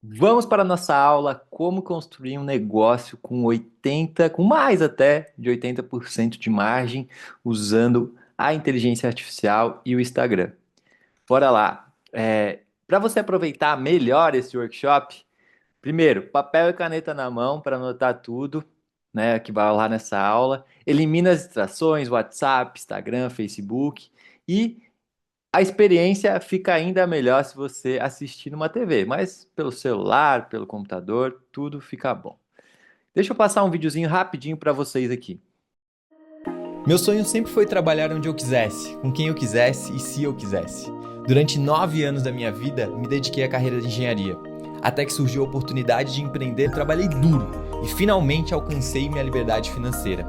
Vamos para a nossa aula como construir um negócio com mais até de 80% de margem usando a inteligência artificial e o Instagram. Bora lá. Para você aproveitar melhor esse workshop, primeiro, papel e caneta na mão para anotar tudo, né, que vai lá nessa aula. Elimina as distrações, WhatsApp, Instagram, Facebook e a experiência fica ainda melhor se você assistir numa TV, mas pelo celular, pelo computador, tudo fica bom. Deixa eu passar um videozinho rapidinho para vocês aqui. Meu sonho sempre foi trabalhar onde eu quisesse, com quem eu quisesse e se eu quisesse. Durante 9 anos da minha vida, me dediquei à carreira de engenharia. Até que surgiu a oportunidade de empreender, trabalhei duro e finalmente alcancei minha liberdade financeira.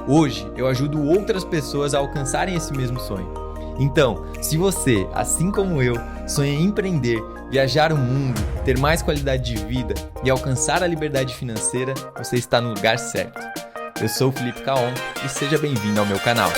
Hoje, eu ajudo outras pessoas a alcançarem esse mesmo sonho. Então, se você, assim como eu, sonha em empreender, viajar o mundo, ter mais qualidade de vida e alcançar a liberdade financeira, você está no lugar certo. Eu sou o Felipe Caon e seja bem-vindo ao meu canal.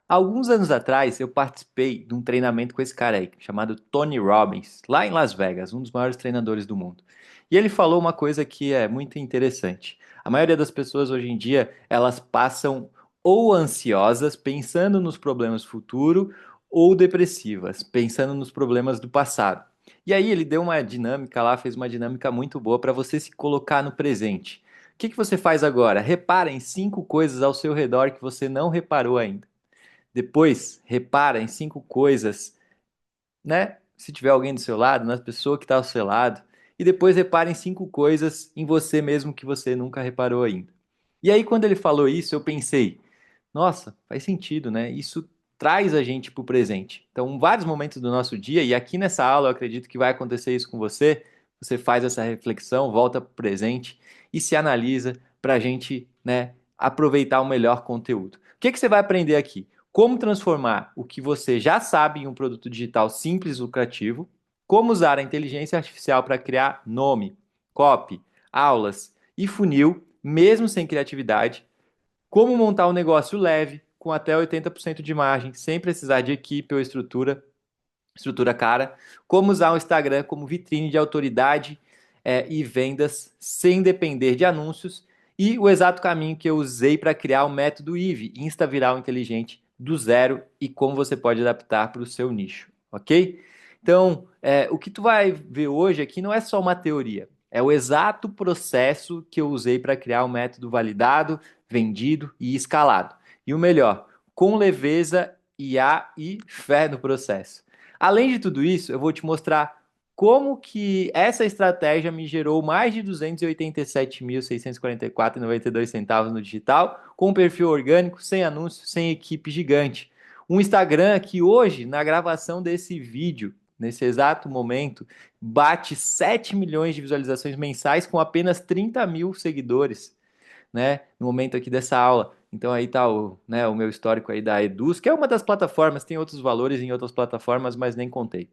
Alguns anos atrás, eu participei de um treinamento com esse cara aí, chamado Tony Robbins, lá em Las Vegas, um dos maiores treinadores do mundo. E ele falou uma coisa que é muito interessante. A maioria das pessoas hoje em dia, elas passam ou ansiosas, pensando nos problemas futuro, ou depressivas, pensando nos problemas do passado. E aí ele deu uma dinâmica lá, fez uma dinâmica muito boa para você se colocar no presente. O que que você faz agora? Repara em 5 coisas ao seu redor que você não reparou ainda. Depois, repara em 5 coisas, né? Se tiver alguém do seu lado, na pessoa que está ao seu lado. E depois repara em 5 coisas em você mesmo que você nunca reparou ainda. E aí, quando ele falou isso, eu pensei, nossa, faz sentido, né? Isso traz a gente para o presente. Então, em vários momentos do nosso dia, e aqui nessa aula eu acredito que vai acontecer isso com você, você faz essa reflexão, volta para o presente e se analisa para a gente, né, aproveitar o melhor conteúdo. O que que você vai aprender aqui? Como transformar o que você já sabe em um produto digital simples e lucrativo, como usar a inteligência artificial para criar nome, copy, aulas e funil, mesmo sem criatividade, como montar um negócio leve, com até 80% de margem, sem precisar de equipe ou estrutura cara, como usar o Instagram como vitrine de autoridade e vendas sem depender de anúncios, e o exato caminho que eu usei para criar o método IVE, Insta Viral Inteligente, do zero, e como você pode adaptar para o seu nicho, ok? Então, o que tu vai ver hoje aqui não é só uma teoria, é o exato processo que eu usei para criar o método validado, vendido e escalado. E o melhor, com leveza, IA e fé no processo. Além de tudo isso, eu vou te mostrar como que essa estratégia me gerou mais de 287.644,92 centavos no digital, com um perfil orgânico, sem anúncio, sem equipe gigante. Um Instagram que hoje, na gravação desse vídeo, nesse exato momento, bate 7 milhões de visualizações mensais com apenas 30 mil seguidores, né? No momento aqui dessa aula. Então aí tá o meu histórico aí da Eduz, que é uma das plataformas, tem outros valores em outras plataformas, mas nem contei.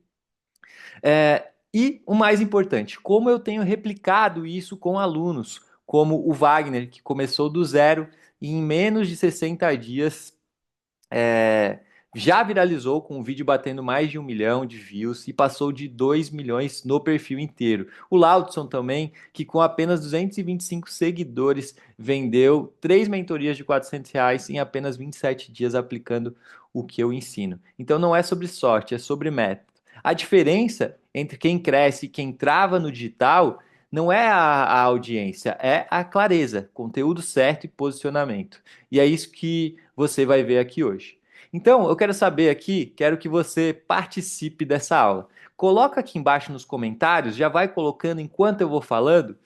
E o mais importante, como eu tenho replicado isso com alunos, como o Wagner, que começou do zero e em menos de 60 dias é, já viralizou com um vídeo batendo mais de 1 milhão de views e passou de 2 milhões no perfil inteiro. O Laudson também, que com apenas 225 seguidores, vendeu 3 mentorias de R$ 400 em apenas 27 dias aplicando o que eu ensino. Então não é sobre sorte, é sobre método. A diferença entre quem cresce e quem trava no digital não é a audiência, é a clareza, conteúdo certo e posicionamento. E é isso que você vai ver aqui hoje. Então, eu quero saber aqui, quero que você participe dessa aula. Coloca aqui embaixo nos comentários, já vai colocando enquanto eu vou falando,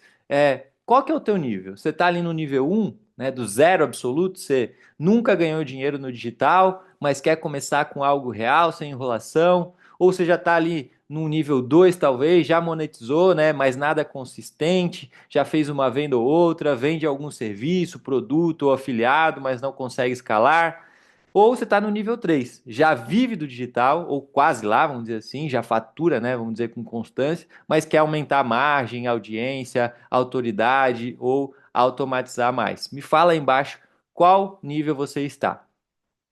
qual que é o teu nível? Você está ali no nível 1, né, do zero absoluto, você nunca ganhou dinheiro no digital, mas quer começar com algo real, sem enrolação, Ou você já está ali no nível 2 talvez, já monetizou, né? Mas nada consistente, já fez uma venda ou outra, vende algum serviço, produto ou afiliado, mas não consegue escalar. Ou você está no nível 3, já vive do digital, ou quase lá, vamos dizer assim, já fatura, né? Vamos dizer com constância, mas quer aumentar a margem, audiência, autoridade ou automatizar mais. Me fala aí embaixo qual nível você está.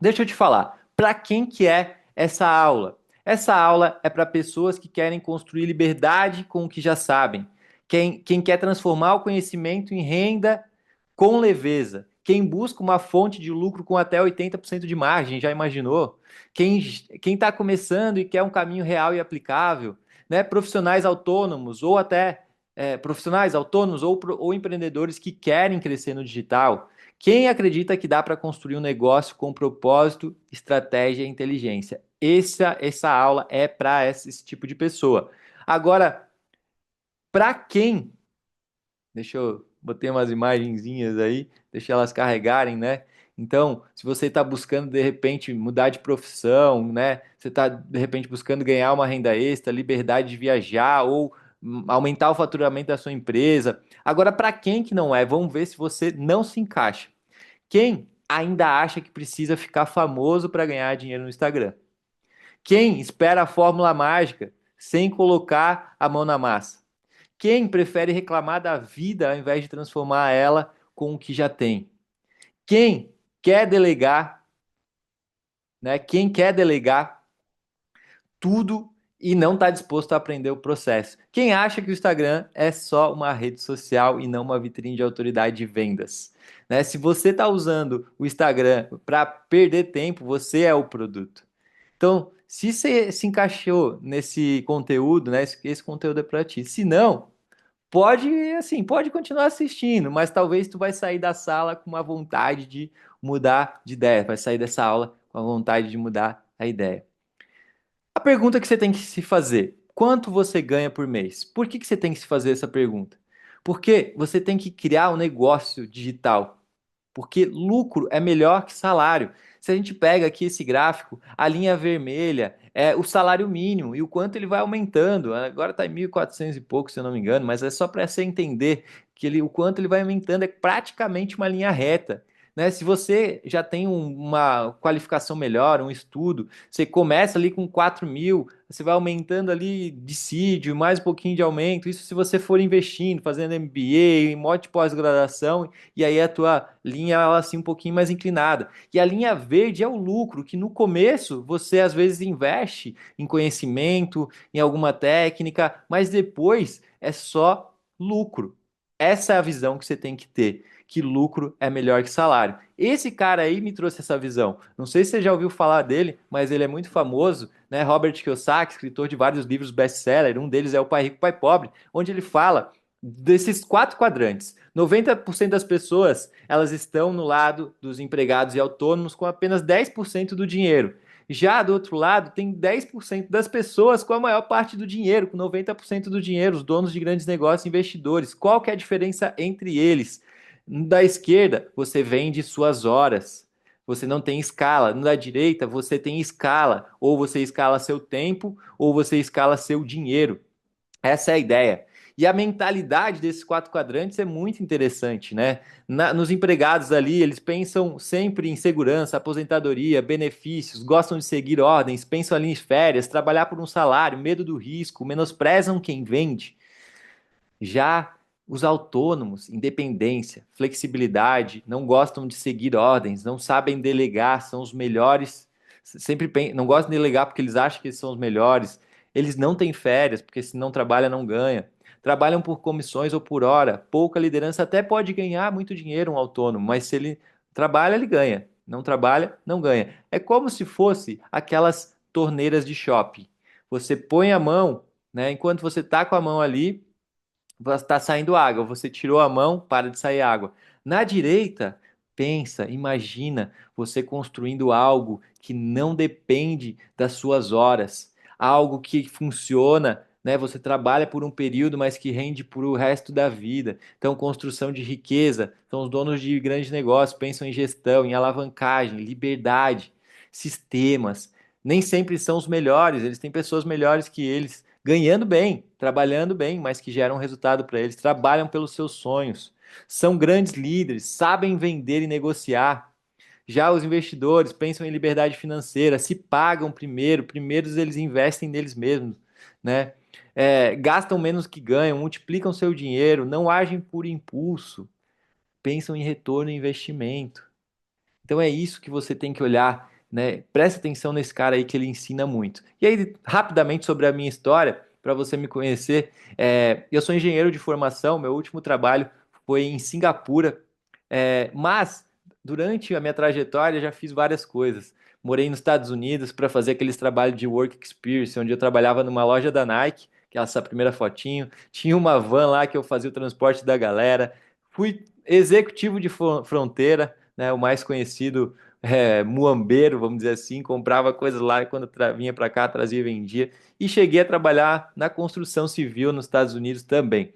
Deixa eu te falar, para quem que é essa aula? Essa aula é para pessoas que querem construir liberdade com o que já sabem. Quem quer transformar o conhecimento em renda com leveza. Quem busca uma fonte de lucro com até 80% de margem, já imaginou? Quem está começando e quer um caminho real e aplicável, né? Profissionais autônomos ou até profissionais autônomos ou empreendedores que querem crescer no digital. Quem acredita que dá para construir um negócio com propósito, estratégia e inteligência? Essa aula é para esse tipo de pessoa. Agora, para quem? Deixa eu botei umas imagenzinhas aí, deixa elas carregarem, né? Então, se você está buscando de repente mudar de profissão, né? Você está de repente buscando ganhar uma renda extra, liberdade de viajar ou aumentar o faturamento da sua empresa. Agora, para quem que não é? Vamos ver se você não se encaixa. Quem ainda acha que precisa ficar famoso para ganhar dinheiro no Instagram? Quem espera a fórmula mágica sem colocar a mão na massa? Quem prefere reclamar da vida ao invés de transformar ela com o que já tem? Quem quer delegar, né? Quem quer delegar tudo e não está disposto a aprender o processo? Quem acha que o Instagram é só uma rede social e não uma vitrine de autoridade de vendas? Né? Se você está usando o Instagram para perder tempo, você é o produto. Então, se você se encaixou nesse conteúdo, né? Esse conteúdo é para ti. Se não, pode, assim, pode continuar assistindo, mas talvez tu vai sair da sala com uma vontade de mudar de ideia, vai sair dessa aula com a vontade de mudar a ideia. A pergunta que você tem que se fazer: quanto você ganha por mês? Por que você tem que se fazer essa pergunta? Porque você tem que criar um negócio digital. Porque lucro é melhor que salário. Se a gente pega aqui esse gráfico, a linha vermelha é o salário mínimo e o quanto ele vai aumentando. Agora está em 1.400 e pouco, se eu não me engano, mas é só para você entender que o quanto ele vai aumentando é praticamente uma linha reta. Né? Se você já tem uma qualificação melhor, um estudo, você começa ali com 4.000, você vai aumentando ali dissídio, mais um pouquinho de aumento. Isso se você for investindo, fazendo MBA, em modo de pós-graduação, e aí a tua linha ela assim um pouquinho mais inclinada. E a linha verde é o lucro, que no começo você às vezes investe em conhecimento, em alguma técnica, mas depois é só lucro. Essa é a visão que você tem que ter, que lucro é melhor que salário. Esse cara aí me trouxe essa visão. Não sei se você já ouviu falar dele, mas ele é muito famoso, né? Robert Kiyosaki, escritor de vários livros best-seller, um deles é O Pai Rico, Pai Pobre, onde ele fala desses 4 quadrantes. 90% das pessoas, elas estão no lado dos empregados e autônomos com apenas 10% do dinheiro. Já do outro lado, tem 10% das pessoas com a maior parte do dinheiro, com 90% do dinheiro, os donos de grandes negócios, investidores. Qual que é a diferença entre eles? Da esquerda, você vende suas horas. Você não tem escala. No da direita, você tem escala. Ou você escala seu tempo, ou você escala seu dinheiro. Essa é a ideia. E a mentalidade desses 4 quadrantes é muito interessante, né? Nos empregados ali, eles pensam sempre em segurança, aposentadoria, benefícios, gostam de seguir ordens, pensam ali em férias, trabalhar por um salário, medo do risco, menosprezam quem vende. Já os autônomos, independência, flexibilidade, não gostam de seguir ordens, não sabem delegar, são os melhores, não gostam de delegar porque eles acham que eles são os melhores. Eles não têm férias, porque se não trabalha, não ganha. Trabalham por comissões ou por hora. Pouca liderança até pode ganhar muito dinheiro um autônomo, mas se ele trabalha, ele ganha. Não trabalha, não ganha. É como se fosse aquelas torneiras de shopping. Você põe a mão, né? Enquanto você tá com a mão ali, está saindo água. Você tirou a mão, para de sair água. Na direita, pensa, imagina você construindo algo que não depende das suas horas, algo que funciona, né? Você trabalha por um período, mas que rende por o resto da vida. Então, construção de riqueza. São os donos de grandes negócios, pensam em gestão, em alavancagem, liberdade, sistemas. Nem sempre são os melhores, eles têm pessoas melhores que eles, ganhando bem, trabalhando bem, mas que geram resultado para eles, trabalham pelos seus sonhos, são grandes líderes, sabem vender e negociar. Já os investidores pensam em liberdade financeira, se pagam primeiro, primeiros eles investem neles mesmos, né? Gastam menos que ganham, multiplicam seu dinheiro, não agem por impulso, pensam em retorno e investimento. Então é isso que você tem que olhar, né? Presta atenção nesse cara aí que ele ensina muito. E aí, rapidamente sobre a minha história, para você me conhecer, eu sou engenheiro de formação, meu último trabalho foi em Singapura, mas durante a minha trajetória eu já fiz várias coisas. Morei nos Estados Unidos para fazer aqueles trabalhos de work experience, onde eu trabalhava numa loja da Nike, que é essa primeira fotinho. Tinha uma van lá que eu fazia o transporte da galera. Fui executivo de fronteira, né, o mais conhecido muambeiro, vamos dizer assim, comprava coisas lá e quando vinha para cá, trazia e vendia. E cheguei a trabalhar na construção civil nos Estados Unidos também.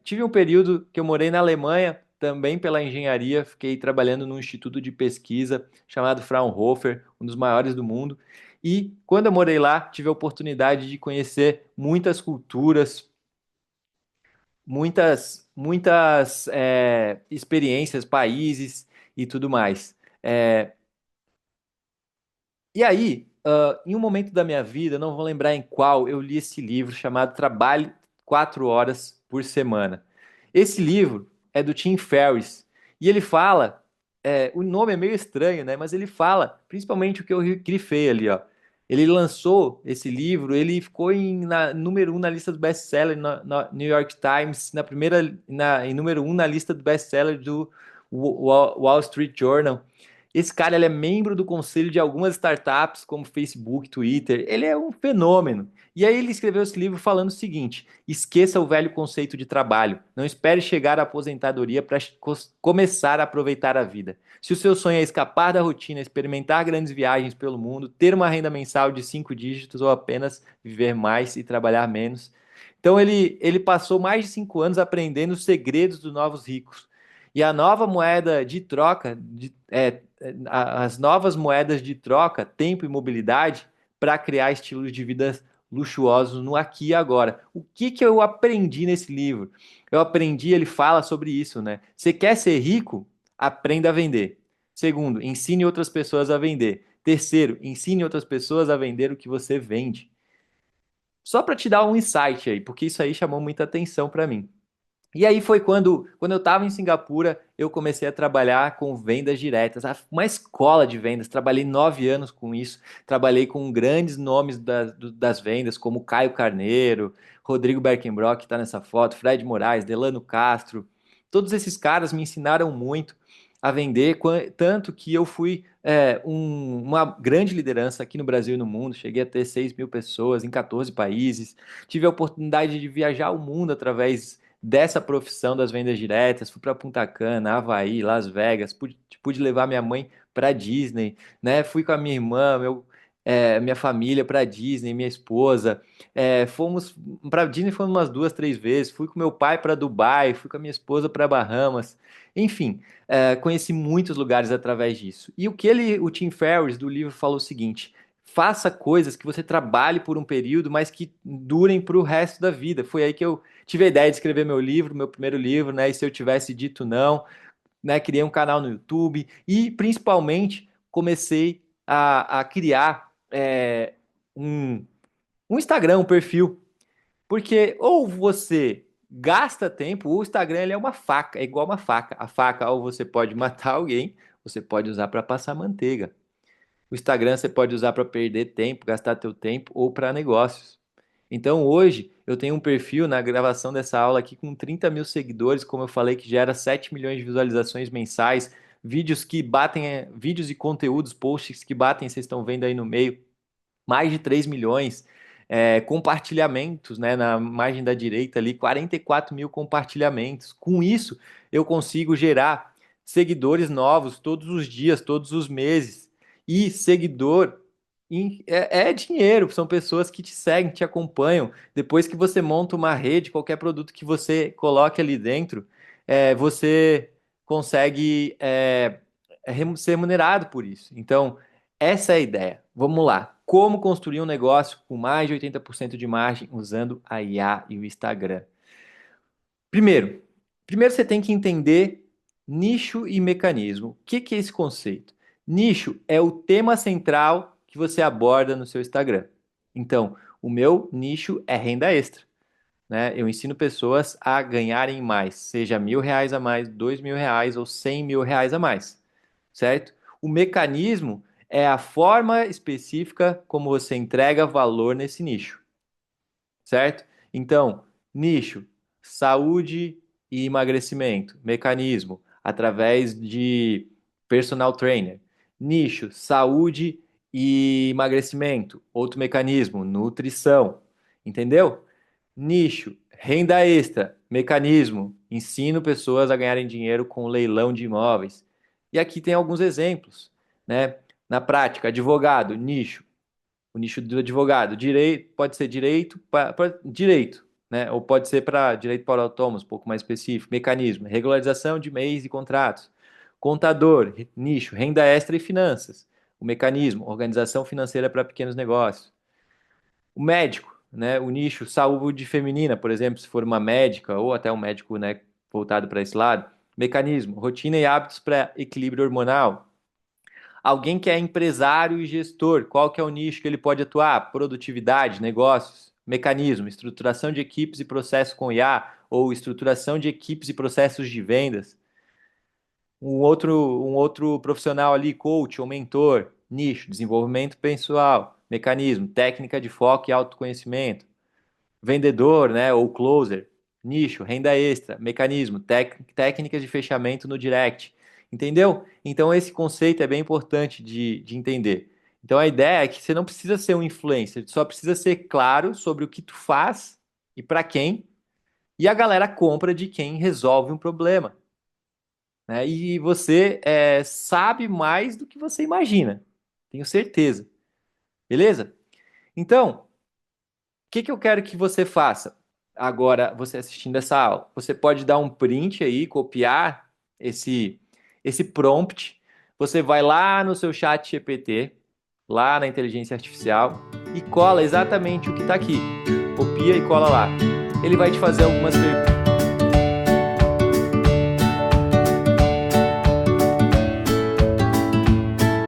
Tive um período que eu morei na Alemanha, também pela engenharia, fiquei trabalhando num instituto de pesquisa chamado Fraunhofer, um dos maiores do mundo. E quando eu morei lá, tive a oportunidade de conhecer muitas culturas, muitas experiências, países e tudo mais. É, e aí, em um momento da minha vida, não vou lembrar em qual, eu li esse livro chamado Trabalhe 4 horas por Semana. Esse livro é do Tim Ferriss e ele fala, o nome é meio estranho, né? Mas ele fala principalmente o que eu grifei ali, ó. Ele lançou esse livro, ele ficou número um na lista do best-seller na New York Times, em número um na lista do best-seller do Wall Street Journal. Esse cara ele é membro do conselho de algumas startups, como Facebook, Twitter. Ele é um fenômeno. E aí ele escreveu esse livro falando o seguinte: esqueça o velho conceito de trabalho. Não espere chegar à aposentadoria para começar a aproveitar a vida. Se o seu sonho é escapar da rotina, experimentar grandes viagens pelo mundo, ter uma renda mensal de 5 dígitos ou apenas viver mais e trabalhar menos. Então ele passou mais de 5 anos aprendendo os segredos dos novos ricos. E a nova moeda de troca, as novas moedas de troca, tempo e mobilidade, para criar estilos de vida luxuosos no aqui e agora. O que que eu aprendi nesse livro? Eu aprendi, ele fala sobre isso, né? Você quer ser rico? Aprenda a vender. Segundo, ensine outras pessoas a vender. Terceiro, ensine outras pessoas a vender o que você vende. Só para te dar um insight aí, porque isso aí chamou muita atenção para mim. E aí foi quando eu estava em Singapura, eu comecei a trabalhar com vendas diretas, uma escola de vendas. Trabalhei 9 anos com isso. Trabalhei com grandes nomes das vendas, como Caio Carneiro, Rodrigo Berkenbrock, que está nessa foto, Fred Moraes, Delano Castro. Todos esses caras me ensinaram muito a vender, tanto que eu fui uma grande liderança aqui no Brasil e no mundo. Cheguei a ter 6 mil pessoas em 14 países. Tive a oportunidade de viajar o mundo através dessa profissão das vendas diretas, fui para Punta Cana, Havaí, Las Vegas, pude levar minha mãe para Disney, né? Fui com a minha irmã, minha família para Disney, minha esposa. Fomos para Disney, fomos umas 2, 3 vezes. Fui com meu pai para Dubai, fui com a minha esposa para Bahamas. Enfim, conheci muitos lugares através disso. E o Tim Ferriss do livro falou o seguinte: faça coisas que você trabalhe por um período, mas que durem para o resto da vida. Foi aí que eu tive a ideia de escrever meu livro, meu primeiro livro, né? E se eu tivesse dito não, né? Criei um canal no YouTube e principalmente comecei a criar um, um Instagram, um perfil, porque ou você gasta tempo, o Instagram ele é uma faca, é igual uma faca. A faca ou você pode matar alguém, você pode usar para passar manteiga. O Instagram você pode usar para perder tempo, gastar teu tempo ou para negócios. Então hoje eu tenho um perfil na gravação dessa aula aqui com 30 mil seguidores, como eu falei, que gera 7 milhões de visualizações mensais, vídeos que batem, vídeos e conteúdos, posts que batem, vocês estão vendo aí no meio, mais de 3 milhões. Compartilhamentos, né, na margem da direita ali, 44 mil compartilhamentos. Com isso, eu consigo gerar seguidores novos todos os dias, todos os meses. E seguidor é dinheiro, são pessoas que te seguem, te acompanham. Depois que você monta uma rede, qualquer produto que você coloque ali dentro, você consegue ser remunerado por isso. Então, Essa é a ideia. Vamos lá. Como construir um negócio com mais de 80% de margem usando a IA e o Instagram? Primeiro, primeiro você tem que entender nicho e mecanismo. O que que é esse conceito? Nicho é o tema central que você aborda no seu Instagram. Então, o meu nicho é renda extra, né? Eu ensino pessoas a ganharem mais, seja R$ 1.000 a mais, R$ 2.000 ou R$ 100.000 a mais, certo? O mecanismo é a forma específica como você entrega valor nesse nicho, certo? Então, nicho, saúde e emagrecimento, mecanismo, através de personal trainer. Nicho, saúde e emagrecimento, outro mecanismo, nutrição, entendeu? Nicho, renda extra, mecanismo, ensino pessoas a ganharem dinheiro com leilão de imóveis. E aqui tem alguns exemplos, né? Na prática, advogado, nicho, o nicho do advogado, direito, pode ser direito para direito, né? Ou pode ser para direito para autônomos, um pouco mais específico. Mecanismo, regularização de MEIs e contratos. Contador, nicho, renda extra e finanças. O mecanismo, organização financeira para pequenos negócios. O médico, né? O nicho, saúde feminina, por exemplo, se for uma médica ou até um médico, né, voltado para esse lado. Mecanismo, rotina e hábitos para equilíbrio hormonal. Alguém que é empresário e gestor, qual que é o nicho que ele pode atuar? Produtividade, negócios, mecanismo, estruturação de equipes e processos com IA, ou estruturação de equipes e processos de vendas. Um outro profissional ali, coach ou mentor, nicho, desenvolvimento pessoal, mecanismo, técnica de foco e autoconhecimento. Vendedor, né, ou closer, nicho, renda extra, mecanismo, técnicas de fechamento no direct. Entendeu? Então esse conceito é bem importante de entender. Então a ideia é que você não precisa ser um influencer, tu só precisa ser claro sobre o que tu faz e para quem, e a galera compra de quem resolve um problema, né? E você sabe mais do que você imagina, tenho certeza. Beleza? Então, que que eu quero que você faça agora, você assistindo essa aula? Você pode dar um print aí, copiar esse prompt. Você vai lá no seu chat GPT, lá na inteligência artificial, e cola exatamente o que está aqui. Copia e cola lá. Ele vai te fazer algumas perguntas.